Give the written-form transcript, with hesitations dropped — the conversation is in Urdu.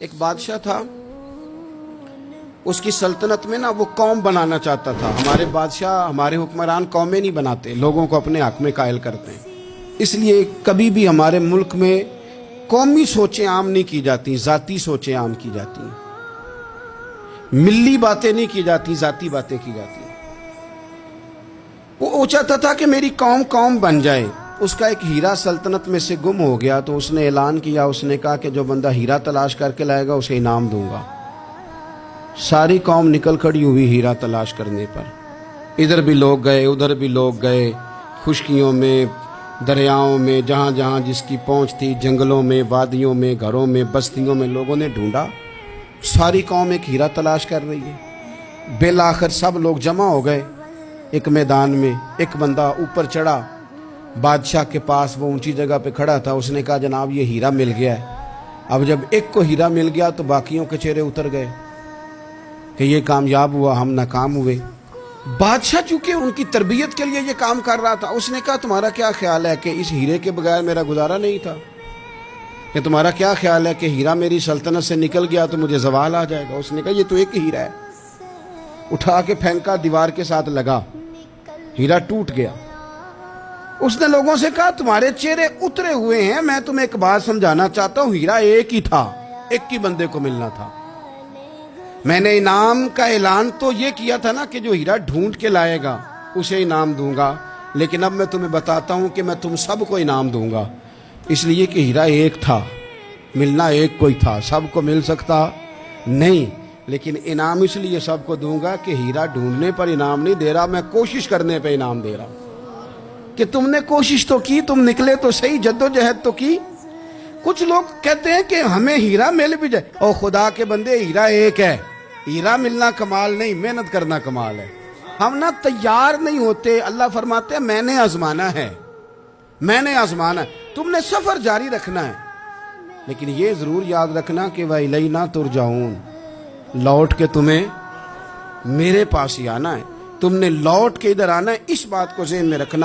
ایک بادشاہ تھا، اس کی سلطنت میں نا وہ قوم بنانا چاہتا تھا۔ ہمارے بادشاہ، ہمارے حکمران قومیں نہیں بناتے، لوگوں کو اپنے حق میں قائل کرتے ہیں۔ اس لیے کبھی بھی ہمارے ملک میں قومی سوچیں عام نہیں کی جاتی، ذاتی سوچیں عام کی جاتی ہیں، ملی باتیں نہیں کی جاتی، ذاتی باتیں کی جاتی ہیں۔ وہ چاہتا تھا کہ میری قوم بن جائے۔ اس کا ایک ہیرا سلطنت میں سے گم ہو گیا تو اس نے اعلان کیا، اس نے کہا کہ جو بندہ ہیرا تلاش کر کے لائے گا اسے انعام دوں گا۔ ساری قوم نکل کھڑی ہوئی ہیرا تلاش کرنے پر، ادھر بھی لوگ گئے، ادھر بھی لوگ گئے، خشکیوں میں، دریاؤں میں، جہاں جہاں جس کی پہنچ تھی، جنگلوں میں، وادیوں میں، گھروں میں، بستیوں میں لوگوں نے ڈھونڈا۔ ساری قوم ایک ہیرا تلاش کر رہی ہے۔ بالآخر سب لوگ جمع ہو گئے ایک میدان میں۔ ایک بندہ اوپر چڑھا بادشاہ کے پاس، وہ اونچی جگہ پہ کھڑا تھا۔ اس نے کہا جناب یہ ہیرا مل گیا ہے۔ اب جب ایک کو ہیرا مل گیا تو باقیوں کے چہرے اتر گئے کہ یہ کامیاب ہوا، ہم ناکام ہوئے۔ بادشاہ چونکہ ان کی تربیت کے لیے یہ کام کر رہا تھا، اس نے کہا تمہارا کیا خیال ہے کہ اس ہیرے کے بغیر میرا گزارا نہیں تھا؟ کہ تمہارا کیا خیال ہے کہ ہیرا میری سلطنت سے نکل گیا تو مجھے زوال آ جائے گا؟ اس نے کہا یہ تو ایک ہیرا ہے۔ اٹھا کے پھینکا، دیوار کے ساتھ لگا، ہیرا ٹوٹ گیا۔ اس نے لوگوں سے کہا تمہارے چہرے اترے ہوئے ہیں، میں تمہیں ایک بات سمجھانا چاہتا ہوں، ہیرا ایک ہی تھا، ایک ہی بندے کو ملنا تھا۔ میں نے انعام کا اعلان تو یہ کیا تھا نا کہ جو ہیرا ڈھونڈ کے لائے گا اسے انعام دوں گا، لیکن اب میں تمہیں بتاتا ہوں کہ میں تم سب کو انعام دوں گا، اس لیے کہ ہیرا ایک تھا، ملنا ایک کو ہی تھا، سب کو مل سکتا نہیں، لیکن انعام اس لیے سب کو دوں گا کہ ہیرا ڈھونڈنے پر انعام نہیں دے رہا، میں کوشش کرنے پہ انعام دے رہا کہ تم نے کوشش تو کی، تم نکلے تو صحیح، جدوجہد تو کی۔ کچھ لوگ کہتے ہیں کہ ہمیں ہیرا مل بھی جائے، او خدا کے بندے ہیرا ایک ہے، ہیرا ملنا کمال نہیں، محنت کرنا کمال ہے۔ ہم نہ تیار نہیں ہوتے۔ اللہ فرماتے ہیں میں نے آزمانا ہے، میں نے آزمانا ہے، تم نے سفر جاری رکھنا ہے، لیکن یہ ضرور یاد رکھنا کہ وَإِلَيْنَا تُرْجَعُونَ، لوٹ کے تمہیں میرے پاس ہی آنا ہے، تم نے لوٹ کے ادھر آنا ہے، اس بات کو ذہن میں رکھنا۔